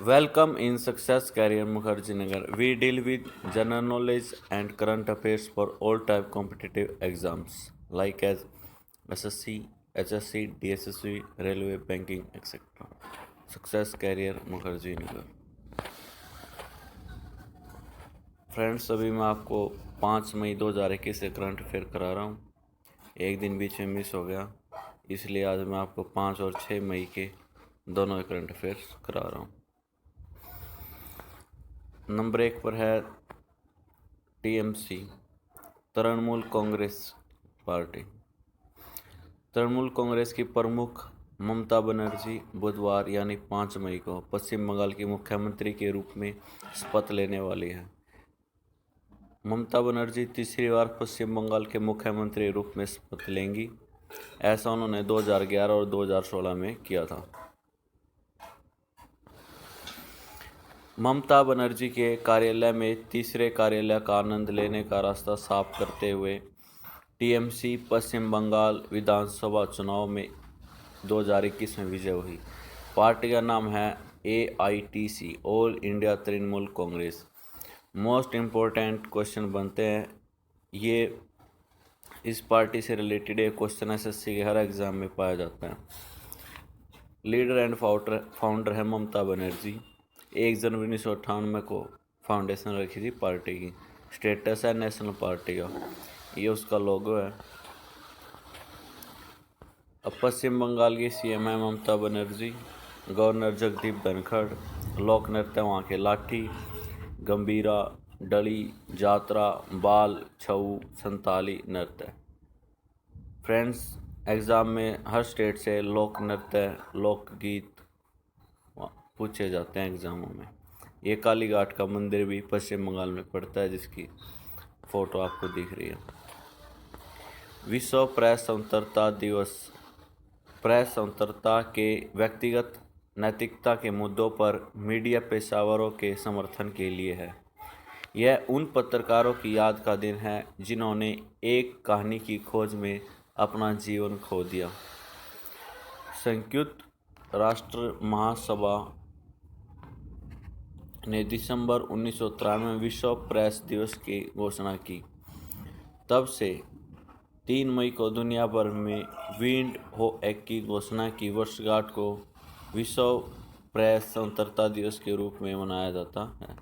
Welcome in Success Career Mukherjee Nagar. We deal with general knowledge and current affairs for all type competitive exams like as SSC, HSC, DSSC, Railway, Banking, etc. Success Career Mukherjee Nagar. Friends, अभी मैं आपको 5 मई 2021 से current affair करा रहा हूँ। एक दिन बीच में मिस हो गया, इसलिए आज मैं आपको 5 और 6 मई के दोनों करंट अफेयर्स करा रहा हूँ। नंबर 1 पर है टीएमसी, तृणमूल कांग्रेस पार्टी। तृणमूल कांग्रेस की प्रमुख ममता बनर्जी बुधवार यानी 5 मई को पश्चिम बंगाल की मुख्यमंत्री के रूप में शपथ लेने वाली है। ममता बनर्जी तीसरी बार पश्चिम बंगाल के मुख्यमंत्री रूप में शपथ लेंगी। ऐसा उन्होंने 2011 और 2016 में किया था। ममता बनर्जी के कार्यालय में तीसरे कार्यालय का आनंद लेने का रास्ता साफ करते हुए टीएमसी पश्चिम बंगाल विधानसभा चुनाव में 2021 में विजय हुई। पार्टी का नाम है AITC, all India Trinamool Congress. Most important question बनते हैं ये। इस पार्टी से रिलेटेड एक क्वेश्चन SSC के हर एग्ज़ाम में पाया जाता है। लीडर एंड फाउंडर है ममता बनर्जी। 1 जनवरी 1998 को फाउंडेशन रखी थी पार्टी की। स्टेटस है नेशनल पार्टी का। ये उसका लोगो है। अब पश्चिम बंगाल की CM है ममता बनर्जी। गवर्नर जगदीप धनखड़। लोक नृत्य वहाँ के लाठी, गंभीरा, डली, जात्रा, बाल, छऊ, संताली नृत्य। फ्रेंड्स, एग्ज़ाम में हर स्टेट से लोक नृत्य, लोकगीत पूछे जाते हैं एग्ज़ामों में। ये कालीघाट का मंदिर भी पश्चिम बंगाल में पड़ता है, जिसकी फ़ोटो आपको दिख रही है। विश्व प्रेस स्वतंत्रता दिवस प्रेस स्वतंत्रता के व्यक्तिगत नैतिकता के मुद्दों पर मीडिया पेशेवरों के समर्थन के लिए है। यह उन पत्रकारों की याद का दिन है जिन्होंने एक कहानी की खोज में अपना जीवन खो दिया। संयुक्त राष्ट्र महासभा ने दिसंबर 1993 में विश्व प्रेस दिवस की घोषणा की। तब से 3 मई को दुनिया भर में विंड हो एक्ट की घोषणा की वर्षगांठ को विश्व प्रेस स्वतंत्रता दिवस के रूप में मनाया जाता है।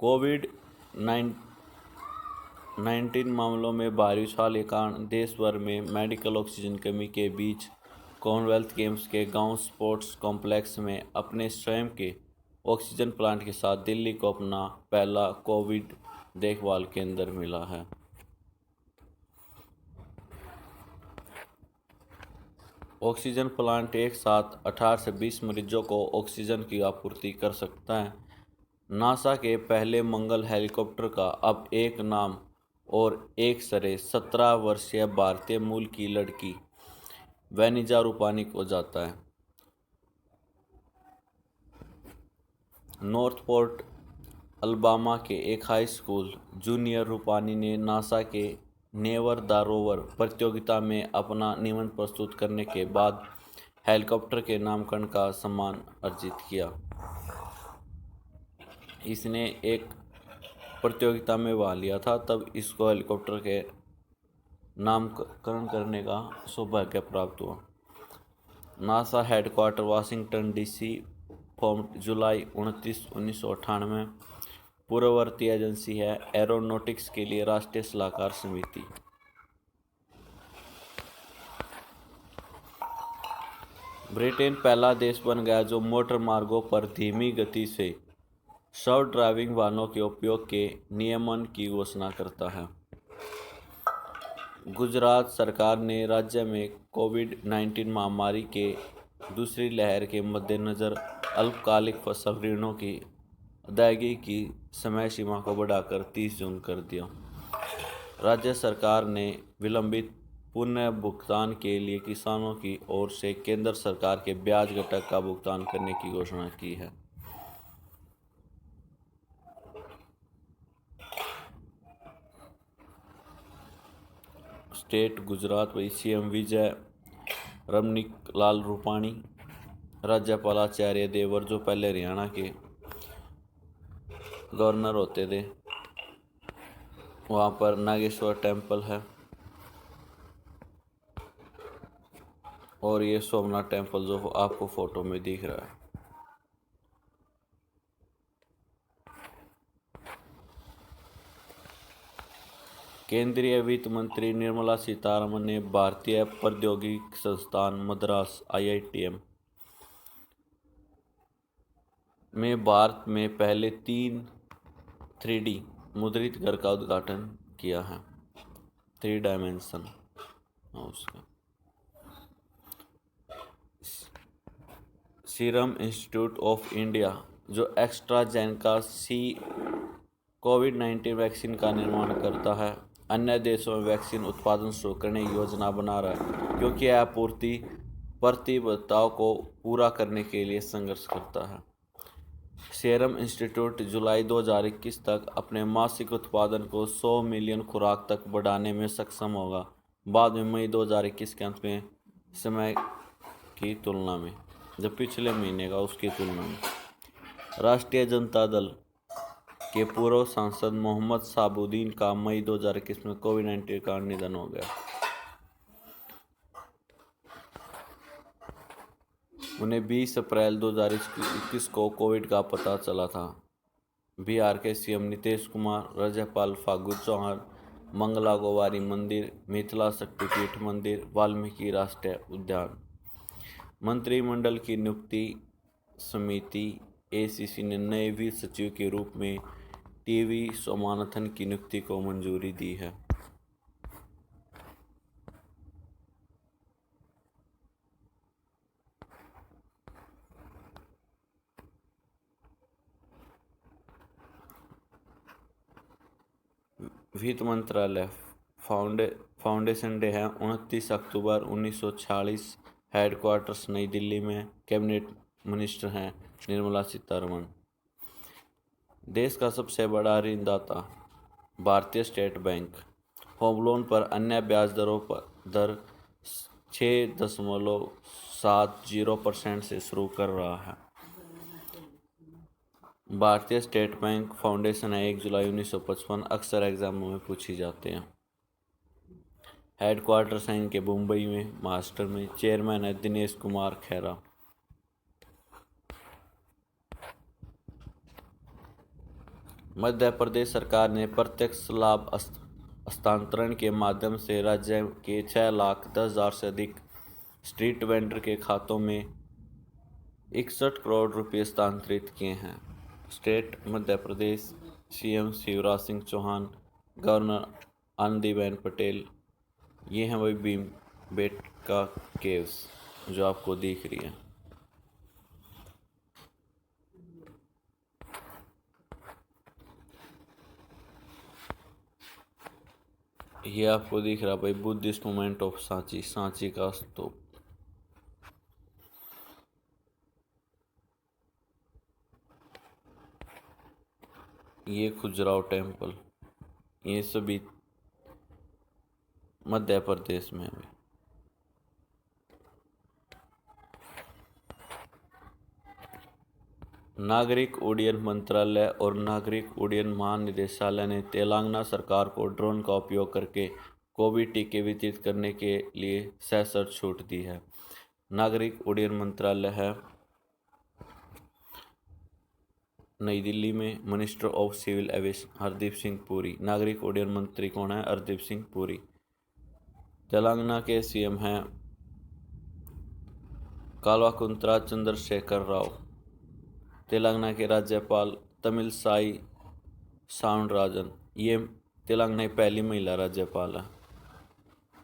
कोविड-19 मामलों में भारी उछाल के कारण देश भर में मेडिकल ऑक्सीजन कमी के बीच कॉमनवेल्थ गेम्स के गांव स्पोर्ट्स कॉम्प्लेक्स में अपने स्वयं के ऑक्सीजन प्लांट के साथ दिल्ली को अपना पहला कोविड देखभाल केंद्र मिला है। ऑक्सीजन प्लांट एक साथ 18 से 20 मरीजों को ऑक्सीजन की आपूर्ति कर सकता है। नासा के पहले मंगल हेलीकॉप्टर का अब एक नाम और एक सरे 17 वर्षीय भारतीय मूल की लड़की वैनिजा रूपानी को जाता है। नॉर्थपोर्ट अलबामा के एक हाई स्कूल जूनियर रूपानी ने नासा के नेवर द रोवर प्रतियोगिता में अपना निबंध प्रस्तुत करने के बाद हेलीकॉप्टर के नामकरण का सम्मान अर्जित किया। इसने एक प्रतियोगिता में भाग लिया था, तब इसको हेलीकॉप्टर के नामकरण करने का सौभाग्य प्राप्त हुआ। NASA headquarter Washington DC, formed July 29, 1998। पूर्ववर्ती एजेंसी है एरोनॉटिक्स के लिए राष्ट्रीय सलाहकार समिति। ब्रिटेन पहला देश बन गया जो मोटर मार्गों पर धीमी गति से सेल्फ ड्राइविंग वाहनों के उपयोग के नियमन की घोषणा करता है। गुजरात सरकार ने राज्य में कोविड-19 महामारी के दूसरी लहर के मद्देनज़र अल्पकालिक फसल ऋणों की अदायगी की समय सीमा को बढ़ाकर 30 जून कर दिया। राज्य सरकार ने विलंबित पुनः भुगतान के लिए किसानों की ओर से केंद्र सरकार के ब्याज घटक का भुगतान करने की घोषणा की है। स्टेट गुजरात वही CM विजय रमनीक लाल रूपाणी, राज्यपाल आचार्य देवव्रत जो पहले हरियाणा के गवर्नर होते थे। वहाँ पर नागेश्वर टेम्पल है और ये सोमनाथ टेम्पल जो आपको फोटो में दिख रहा है। केंद्रीय वित्त मंत्री निर्मला सीतारमण ने भारतीय प्रौद्योगिकी संस्थान मद्रास IITM में भारत में पहले 3D मुद्रित घर का उद्घाटन किया है। 3 डायमेंशन उसका। सीरम इंस्टीट्यूट ऑफ इंडिया जो एस्ट्राजेनेका कोविड-19 वैक्सीन का निर्माण करता है, अन्य देशों में वैक्सीन उत्पादन शुरू करने की योजना बना रहा है, क्योंकि यह आपूर्ति प्रतिबद्धताओं को पूरा करने के लिए संघर्ष करता है। सीरम इंस्टीट्यूट जुलाई 2021 तक अपने मासिक उत्पादन को 100 मिलियन खुराक तक बढ़ाने में सक्षम होगा, बाद में मई 2021 के अंत में समय की तुलना में, जब पिछले महीने का उसकी तुलना में। राष्ट्रीय जनता दल के पूर्व सांसद मोहम्मद साबुद्दीन का मई 2021 में कोविड-19 के कारण निधन हो गया। उन्हें 20 अप्रैल 2021 को कोविड का पता चला था। बिहार के CM नीतीश कुमार, राज्यपाल फागू चौहान, मंगला गोवारी मंदिर, मिथिला शक्तिपीठ मंदिर, वाल्मीकि राष्ट्रीय उद्यान। मंत्रिमंडल की नियुक्ति समिति ACC ने नए वित्त सचिव के रूप में TV सोमनाथन की नियुक्ति को मंजूरी दी है। वित्त मंत्रालय फाउंडेशन डे है 29 अक्टूबर 1946। हेडक्वार्टर्स नई दिल्ली में। कैबिनेट मिनिस्टर हैं निर्मला सीतारमण। देश का सबसे बड़ा ऋणदाता भारतीय स्टेट बैंक होम लोन पर अन्य ब्याज दरों पर दर 6.70% से शुरू कर रहा है। भारतीय स्टेट बैंक फाउंडेशन है 1 जुलाई 1955। अक्सर एग्जामों में पूछी जाते हैं। हेडक्वार्टर्स हैं इनके मुंबई में, महाराष्ट्र में। चेयरमैन है दिनेश कुमार खेरा। मध्य प्रदेश सरकार ने प्रत्यक्ष लाभ हस्तांतरण के माध्यम से राज्य के 6,10,000 से अधिक स्ट्रीट वेंडर के खातों में 61 करोड़ रुपये हस्तांतरित किए हैं। State Madhya Pradesh, CM Shivraj Singh Chauhan, governor Anandiben Patel. ये हैं वही भीमबेटका केव्स जो आपको दिख रही है। ये आपको दिख रहा भाई बुद्धिस्ट मूवमेंट ऑफ सांची का स्तूप। ये खजुराहो टेम्पल, ये सभी मध्य प्रदेश में है। नागरिक उड्डयन मंत्रालय और नागरिक उड्डयन महानिदेशालय ने तेलंगाना सरकार को ड्रोन का उपयोग करके कोविड टीके वितरित करने के लिए सशर्त छूट दी है। नागरिक उड्डयन मंत्रालय है नई दिल्ली में। Minister of civil aviation Hardeep Singh Puri. नागरिक उड्डयन मंत्री कौन है? हरदीप सिंह पुरी। तेलंगाना के CM हैं कालवाकुंतला चंद्रशेखर राव। तेलंगाना के राज्यपाल तमिलसाई साउंडराजन। ये तेलंगाना की पहली महिला राज्यपाल है।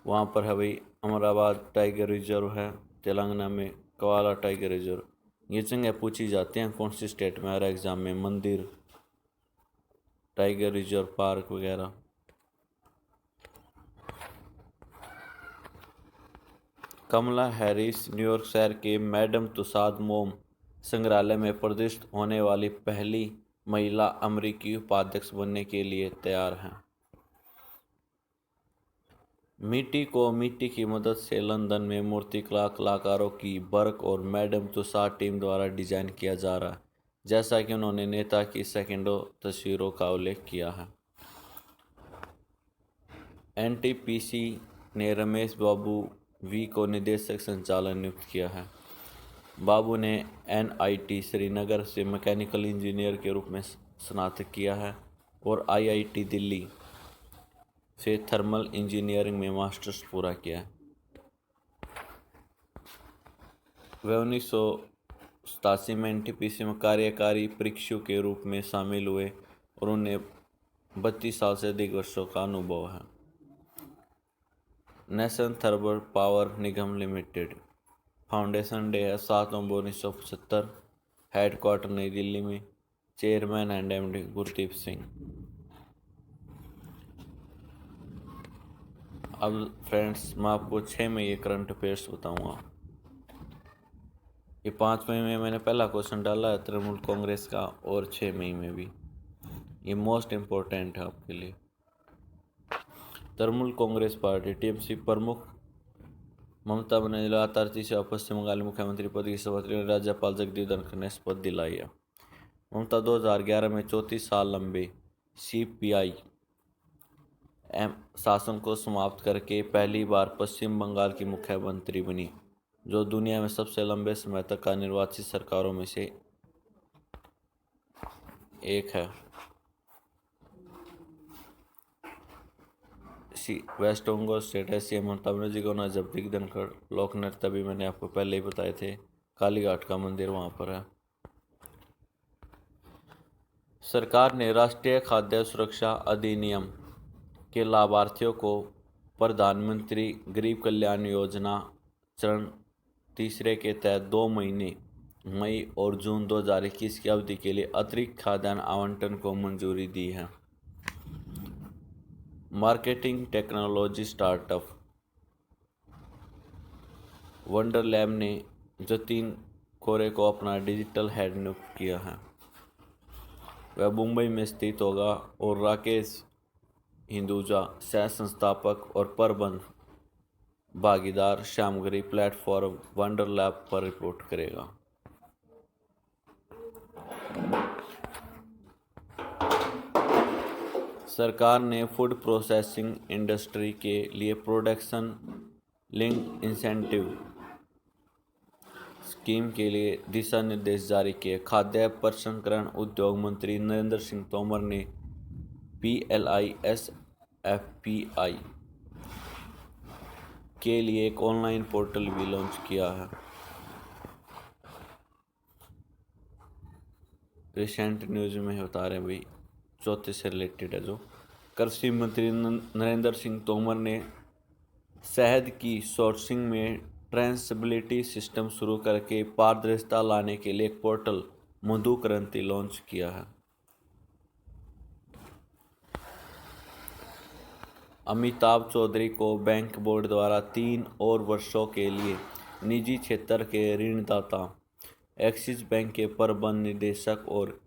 वहाँ पर है भाई अमराबाद टाइगर रिजर्व है तेलंगाना में, कवाला टाइगर रिजर्व। ये जगह पूछी जाती हैं कौन सी स्टेट में, हर एग्जाम में। मंदिर, टाइगर रिजर्व, पार्क वगैरह। कमला हैरिस न्यूयॉर्क शहर के मैडम तुसाद मोम संग्रहालय में प्रदर्शित होने वाली पहली महिला अमेरिकी उपाध्यक्ष बनने के लिए तैयार हैं। मिट्टी को मिट्टी की मदद से लंदन में मूर्तिकला कलाकारों की बर्क और मैडम तुसाद टीम द्वारा डिजाइन किया जा रहा है, जैसा कि उन्होंने नेता की सेकंडों तस्वीरों का उल्लेख किया है। एनटीपीसी ने रमेश बाबू वी को निदेशक संचालन नियुक्त किया है। बाबू ने एनआईटी श्रीनगर से मैकेनिकल इंजीनियर के रूप में स्नातक किया है और आईआईटी दिल्ली से थर्मल इंजीनियरिंग में मास्टर्स पूरा किया है। वह 1987 में एनटीपीसी में कार्यकारी प्रशिक्षु के रूप में शामिल हुए और उन्हें 32 साल से अधिक वर्षों का अनुभव है। नेशनल थर्मल पावर निगम लिमिटेड फाउंडेशन डे है 7 नवंबर 1975। हेडक्वार्टर नई दिल्ली में। Chairman and MD Gurdeep Singh. अब फ्रेंड्स, मैं आपको 6 मई ये करंट अफेयर्स बताऊंगा। ये 5 मई में मैंने पहला क्वेश्चन डाला है तृणमूल कांग्रेस का, और 6 मई में भी। ये मोस्ट इम्पोर्टेंट है आपके लिए। तृणमूल कांग्रेस पार्टी टीएमसी प्रमुख ममता बनर्जी लगातार तीसरी पश्चिम बंगाल मुख्यमंत्री पद की शपथ लेने राज्यपाल जगदीप धनखड़ ने शपथ दिलाई है। ममता 2011 में 34 साल लंबे सीपीआई शासन को समाप्त करके पहली बार पश्चिम बंगाल की मुख्यमंत्री बनी, जो दुनिया में सबसे लंबे समय तक का निर्वाचित सरकारों में से एक है। वेस्ट बंगाल स्टेट है सीएम ममता बनर्जी को जगदीप धनखड़। लोक नृत्य भी मैंने आपको पहले ही बताए थे, कालीघाट का मंदिर वहाँ पर है। सरकार ने राष्ट्रीय खाद्य सुरक्षा अधिनियम के लाभार्थियों को प्रधानमंत्री गरीब कल्याण योजना चरण तीसरे के तहत 2 महीने मई और जून 2021 की अवधि के लिए अतिरिक्त खाद्यान्न आवंटन को मंजूरी दी है। Marketing technology startup wonder lab ने जतीन कोरे को अपना डिजिटल हेड नियुक्त किया है। वह मुंबई में स्थित होगा और राकेश हिंदुजा सह संस्थापक और प्रबंध भागीदार सामग्री प्लेटफॉर्म वंडर लैब पर रिपोर्ट करेगा। सरकार ने फूड प्रोसेसिंग इंडस्ट्री के लिए प्रोडक्शन लिंक्ड इंसेंटिव स्कीम के लिए दिशा निर्देश जारी किए। खाद्य प्रसंस्करण उद्योग मंत्री नरेंद्र सिंह तोमर ने PLISFPI के लिए एक ऑनलाइन पोर्टल भी लॉन्च किया है। रिसेंट न्यूज में बता रहे हैं भाई, चौथे से रिलेटेड है जो। कृषि मंत्री नरेंद्र सिंह तोमर ने शहद की सोर्सिंग में ट्रेसेबिलिटी सिस्टम शुरू करके पारदर्शिता लाने के लिए एक पोर्टल मधु क्रांति लॉन्च किया है। अमिताभ चौधरी को बैंक बोर्ड द्वारा 3 और वर्षों के लिए निजी क्षेत्र के ऋणदाता एक्सिस बैंक के प्रबंध निदेशक और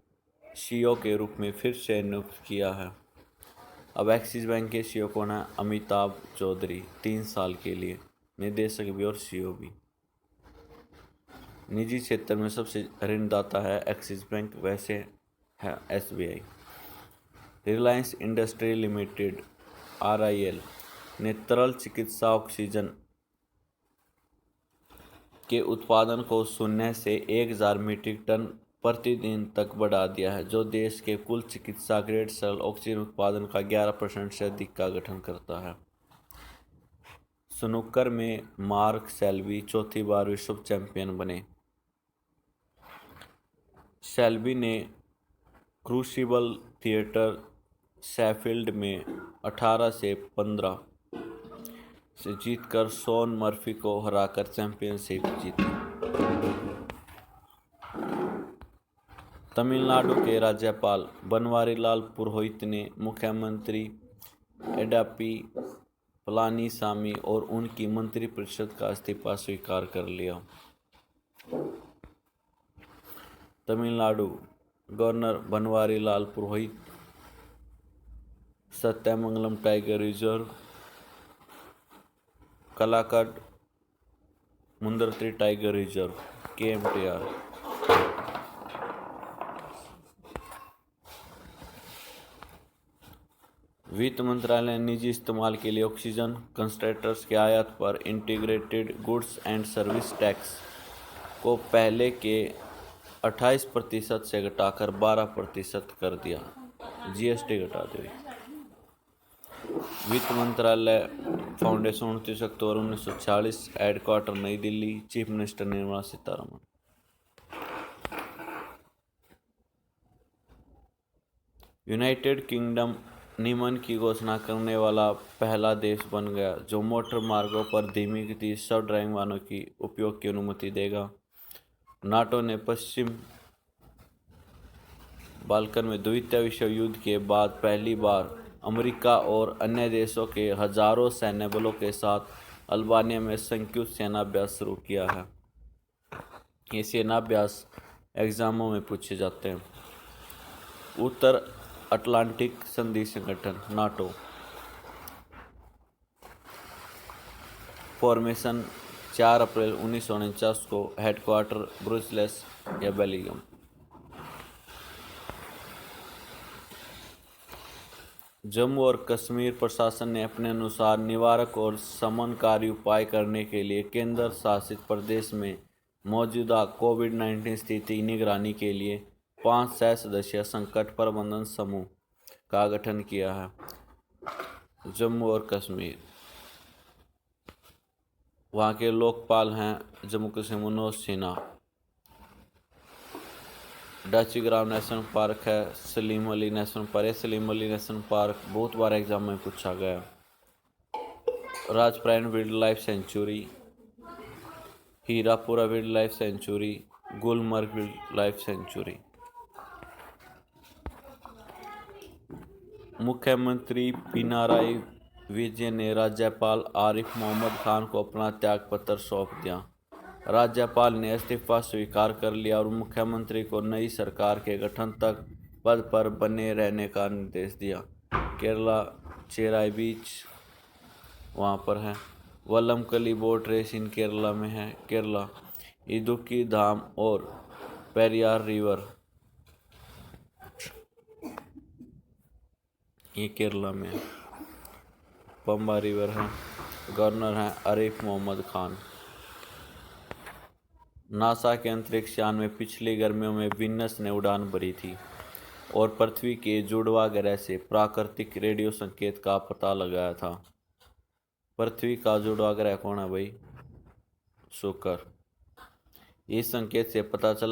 सीईओ के रूप में फिर से नियुक्त किया है। अब एक्सिस बैंक के सीईओ कौन है? अमिताभ चौधरी, 3 साल के लिए, निदेशक भी और सीईओ भी। निजी क्षेत्र में सबसे ऋणदाता है एक्सिस बैंक, वैसे है SBI। Reliance industry limited RIL ने तरल चिकित्सा ऑक्सीजन के उत्पादन को 0 से 1000 मीट्रिक टन प्रतिदिन तक बढ़ा दिया है, जो देश के कुल चिकित्सा ग्रेड सरल ऑक्सीजन उत्पादन का 11% से अधिक का गठन करता है। स्नूकर में मार्क सेल्बी चौथी बार विश्व चैंपियन बने। सेल्बी ने क्रूसिबल थिएटर शेफील्ड में 18 से 15 से जीतकर शॉन मर्फी को हराकर चैंपियनशिप जीती। तमिलनाडु के राज्यपाल बनवारीलाल पुरोहित ने मुख्यमंत्री एडप्पी पलानीसामी और उनकी मंत्रिपरिषद का इस्तीफा स्वीकार कर लिया। Tamil Nadu governor Banwarilal Purohit Sathyamangalam tiger reserve Kalakad Mundanthurai tiger reserve KMTR। वित्त मंत्रालय ने निजी इस्तेमाल के लिए ऑक्सीजन कंसंट्रेटर्स के आयात पर integrated goods and service tax को पहले के 28% से घटाकर 12% कर दिया। GST घटा दी। वित्त मंत्रालय फाउंडेशन 29 अक्टूबर 1946, हेडक्वार्टर नई Delhi, chief minister Nirmala Sitharaman. United kingdom नियमन की घोषणा करने वाला पहला देश बन गया जो मोटर मार्गों पर धीमी गति सब ड्राइविंग वाहनों की उपयोग की अनुमति देगा। नाटो ने पश्चिम बाल्कन में द्वितीय विश्व युद्ध के बाद पहली बार अमेरिका और अन्य देशों के हजारों सैन्य बलों के साथ अल्बानिया में संयुक्त सेनाभ्यास शुरू किया है। ये सेनाभ्यास एग्जामों में पूछे जाते हैं। उत्तर अटलांटिक संधि संगठन नाटो फॉर्मेशन 4 अप्रैल 1949 को, हेडक्वार्टर ब्रुसेल्स या बेल्जियम। जम्मू और कश्मीर प्रशासन ने अपने अनुसार निवारक और शमनकारी उपाय करने के लिए केंद्र शासित प्रदेश में मौजूदा कोविड-19 स्थिति निगरानी के लिए 5 सदस्यीय संकट प्रबंधन समूह का गठन किया है। जम्मू और कश्मीर, वहाँ के लोकपाल हैं जम्मू कश्मीर मनोज सिन्हा। डाचीग्राम नेशनल पार्क है, Salim Ali national park. Salim Ali national park बहुत बार एग्जाम में पूछा गया। Rajparian wildlife sanctuary, Hirpora wildlife sanctuary, Gulmarg wildlife sanctuary. मुख्यमंत्री पिनाराई विजयन ने राज्यपाल आरिफ मोहम्मद खान को अपना त्यागपत्र सौंप दिया। राज्यपाल ने इस्तीफा स्वीकार कर लिया और मुख्यमंत्री को नई सरकार के गठन तक पद पर बने रहने का निर्देश दिया। केरला चेराई बीच वहाँ पर है। वल्लमकली बोट रेस इन केरला में है। केरला इदुक्की धाम और पेरियार रिवर ये केरला में है। पंबा रिवर है। गवर्नर हैं आरिफ मोहम्मद खान। नासा के अंतरिक्ष यान में पिछली गर्मियों में वीनस ने उड़ान भरी थी और पृथ्वी के जुड़वा ग्रह से प्राकृतिक रेडियो संकेत का पता लगाया था। पृथ्वी का जुड़वा ग्रह कौन है भाई? शुक्र। इस संकेत से पता चला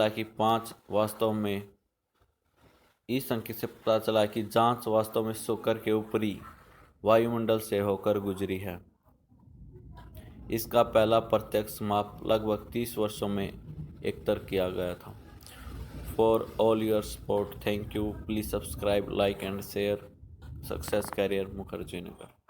कि जांच वास्तव में शुक्र के ऊपरी वायुमंडल से होकर गुजरी है। इसका पहला प्रत्यक्ष माप लगभग 30 वर्षों में एकत्र किया गया था। For all your support, thank you. Please subscribe, like and share. Success career Mukherjee Nagar.